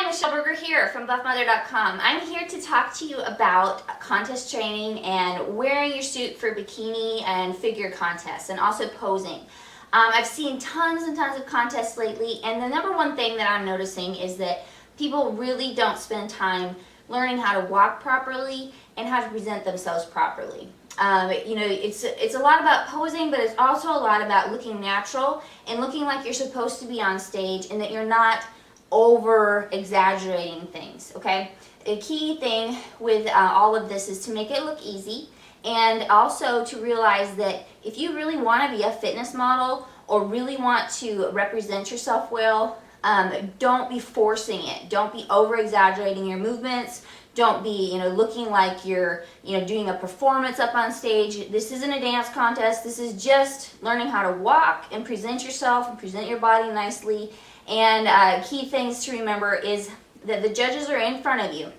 Michelle Berger here from buffmother.com. I'm here to talk to you about contest training and wearing your suit for bikini and figure contests, and also posing. I've seen tons and tons of contests lately, and the number one thing that I'm noticing is that people really don't spend time learning how to walk properly and how to present themselves properly. It's a lot about posing, but it's also a lot about looking natural and looking like you're supposed to be on stage, and that you're not over exaggerating things. Okay, the key thing with all of this is to make it look easy, and also to realize that if you really want to be a fitness model or really want to represent yourself well, don't be forcing it. Don't be over exaggerating your movements. Don't be, looking like you're, doing a performance up on stage. This isn't a dance contest. This is just learning how to walk and present yourself and present your body nicely. And key things to remember is that the judges are in front of you.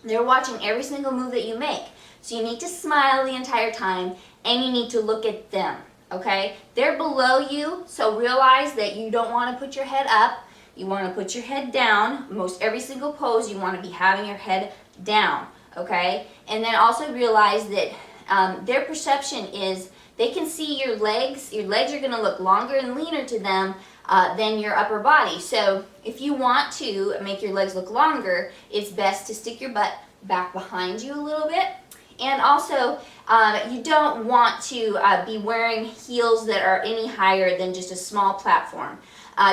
They're watching every single move that you make. So you need to smile the entire time, and you need to look at them, okay? They're below you, so realize that you don't want to put your head up. You want to put your head down. Most every single pose, you want to be having your head down, okay? And then also realize that their perception is they can see your legs. Your legs are going to look longer and leaner to them than your upper body. So if you want to make your legs look longer, it's best to stick your butt back behind you a little bit. And also, you don't want to be wearing heels that are any higher than just a small platform.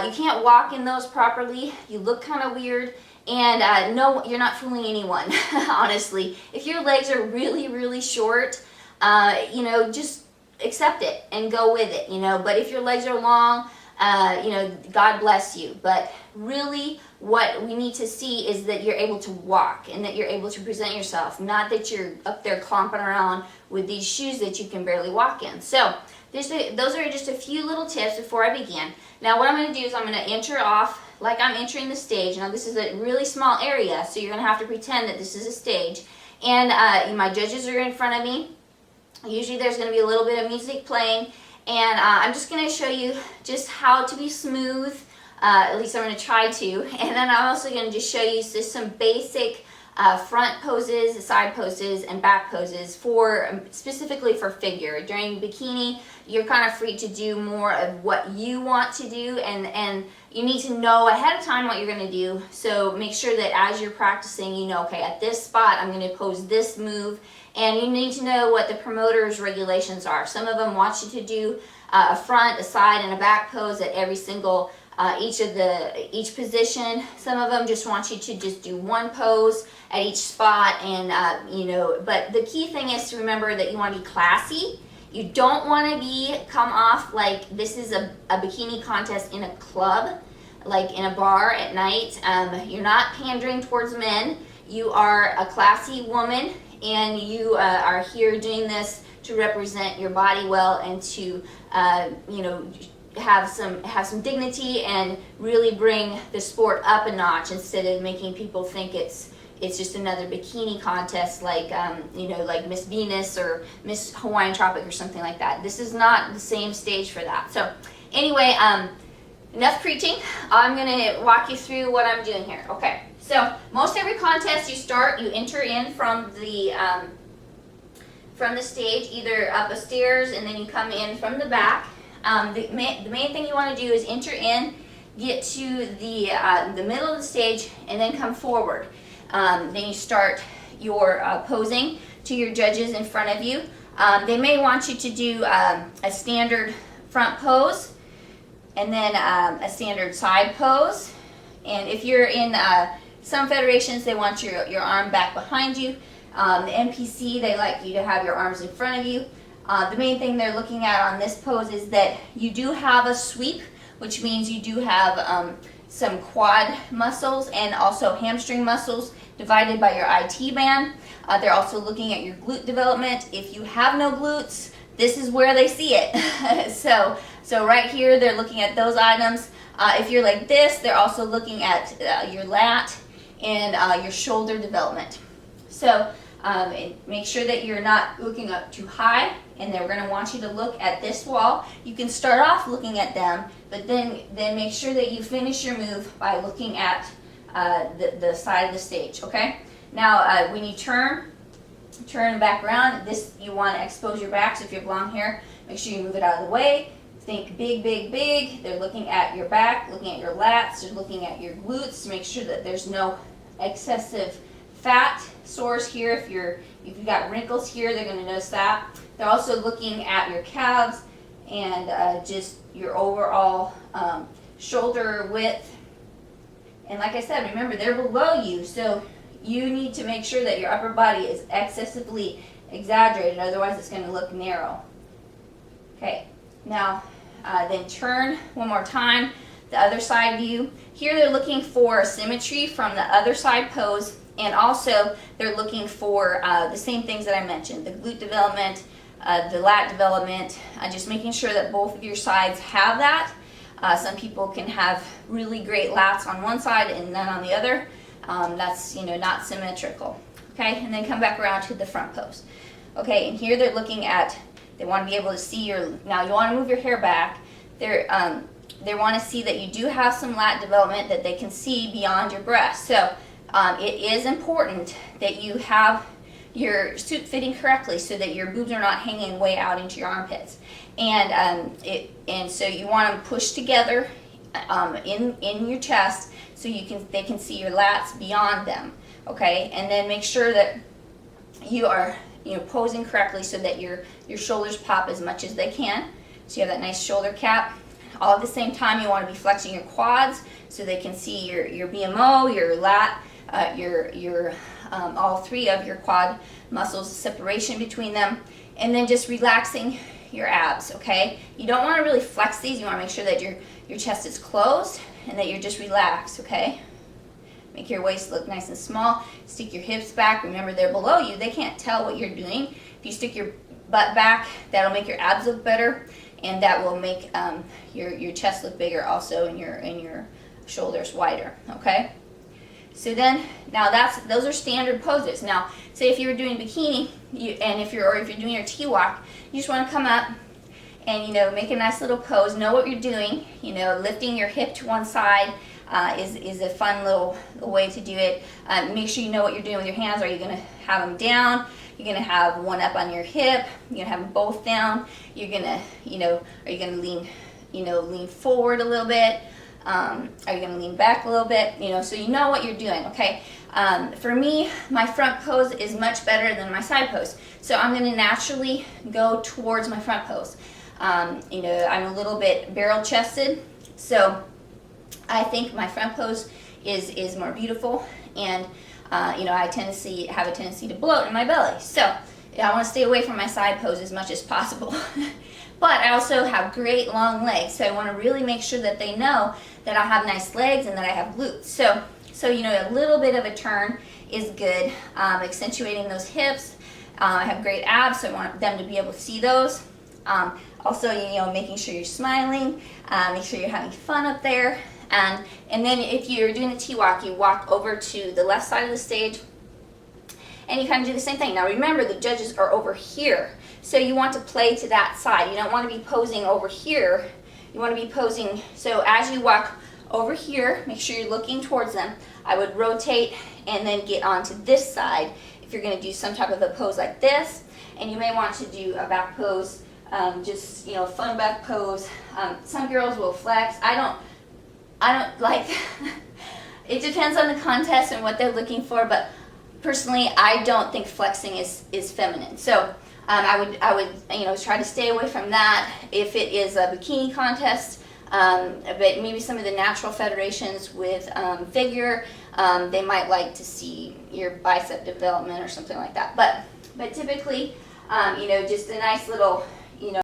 You can't walk in those properly. You look kind of weird. And no, you're not fooling anyone, honestly. If your legs are really, really short, just accept it and go with it, But if your legs are long, God bless you. But really, what we need to see is that you're able to walk and that you're able to present yourself, not that you're up there clomping around with these shoes that you can barely walk in. So those are just a few little tips before I begin. Now what I'm going to do is I'm going to enter off like I'm entering the stage. Now this is a really small area, so you're going to have to pretend that this is a stage. And my judges are in front of me. Usually there's going to be a little bit of music playing. And I'm just going to show you just how to be smooth, at least I'm going to try to. And then I'm also going to just show you just some basic front poses, side poses, and back poses specifically for figure. During bikini, you're kind of free to do more of what you want to do, and you need to know ahead of time what you're going to do. So make sure that as you're practicing, okay, at this spot I'm going to pose this move. And you need to know what the promoter's regulations are. Some of them want you to do a front, a side, and a back pose at every single each position. Some of them just want you to just do one pose at each spot, and But the key thing is to remember that you want to be classy. You don't want to come off like this is a bikini contest in a club, like in a bar at night. You're not pandering towards men. You are a classy woman, and you are here doing this to represent your body well and to have some dignity and really bring the sport up a notch, instead of making people think it's just another bikini contest like like Miss Venus or Miss Hawaiian Tropic or something like that. This is not the same stage for that. So anyway, enough preaching. I'm gonna walk you through what I'm doing here. Okay. So most every contest you enter in from the stage, either up the stairs, and then you come in from the back. The main thing you want to do is enter in, get to the middle of the stage, and then come forward. Then you start your posing to your judges in front of you. They may want you to do a standard front pose, and then a standard side pose. And if you're in some federations, they want your arm back behind you. The NPC, they like you to have your arms in front of you. The main thing they're looking at on this pose is that you do have a sweep, which means you do have some quad muscles and also hamstring muscles divided by your IT band. They're also looking at your glute development. If you have no glutes, this is where they see it. So right here, they're looking at those items. If you're like this, they're also looking at your lat and your shoulder development. So make sure that you're not looking up too high, and they're going to want you to look at this wall. You can start off looking at them, but then make sure that you finish your move by looking at the side of the stage, okay? Now, when you turn back around, this, you want to expose your back, so if you have long hair, make sure you move it out of the way. Think big, big, big. They're looking at your back, looking at your lats, they're looking at your glutes to make sure that there's no excessive fat sores here. If you've got wrinkles here, they're going to notice that. They're also looking at your calves and just your overall shoulder width. And like I said, remember, they're below you, so you need to make sure that your upper body is excessively exaggerated, otherwise it's going to look narrow. Okay, now then turn one more time, the other side view. Here they're looking for symmetry from the other side pose, and also they're looking for the same things that I mentioned, the glute development, the lat development, just making sure that both of your sides have that. Some people can have really great lats on one side and none on the other. That's, not symmetrical. Okay, and then come back around to the front pose. Okay, and here they're looking at, they want to be able to see your, now you want to move your hair back. They want to see that you do have some lat development, that they can see beyond your breast. So it is important that you have your suit fitting correctly so that your boobs are not hanging way out into your armpits. And so you want them pushed together in your chest so they can see your lats beyond them. Okay, and then make sure that you are posing correctly so that your shoulders pop as much as they can. So you have that nice shoulder cap. All at the same time, you want to be flexing your quads so they can see your BMO, your lat, all three of your quad muscles, separation between them, and then just relaxing your abs. Okay, you don't want to really flex these. You want to make sure that your chest is closed and that you're just relaxed. Okay, make your waist look nice and small. Stick your hips back. Remember, they're below you, they can't tell what you're doing. If you stick your butt back, that'll make your abs look better, and that will make your chest look bigger also, and your shoulders wider. Okay, so then now those are standard poses. Now say if you were doing bikini, if you're doing your T-walk, you just want to come up and make a nice little pose. Know what you're doing. Lifting your hip to one side is a fun little way to do it. Make sure you know what you're doing with your hands. Are you going to have them down? You're going to have one up on your hip. You're going to have them both down. You're going to, are you going to lean forward a little bit? Are you going to lean back a little bit? So you know what you're doing, okay? For me, my front pose is much better than my side pose. So I'm going to naturally go towards my front pose. I'm a little bit barrel chested, so I think my front pose is more beautiful, and I have a tendency to bloat in my belly. So I want to stay away from my side pose as much as possible. But I also have great long legs, so I want to really make sure that they know that I have nice legs and that I have glutes. So a little bit of a turn is good, accentuating those hips. I have great abs, so I want them to be able to see those. Also, making sure you're smiling, make sure you're having fun up there. And then if you're doing the T-walk, you walk over to the left side of the stage, and you kind of do the same thing. Now remember, the judges are over here, so you want to play to that side. You don't want to be posing over here. You want to be posing, so as you walk over here, make sure you're looking towards them. I would rotate and then get onto this side if you're going to do some type of a pose like this. And you may want to do a back pose, just fun back pose. Some girls will flex. I don't like. It depends on the contest and what they're looking for, but personally, I don't think flexing is feminine. So I would try to stay away from that if it is a bikini contest. But maybe some of the natural federations with figure, they might like to see your bicep development or something like that. But typically, just a nice little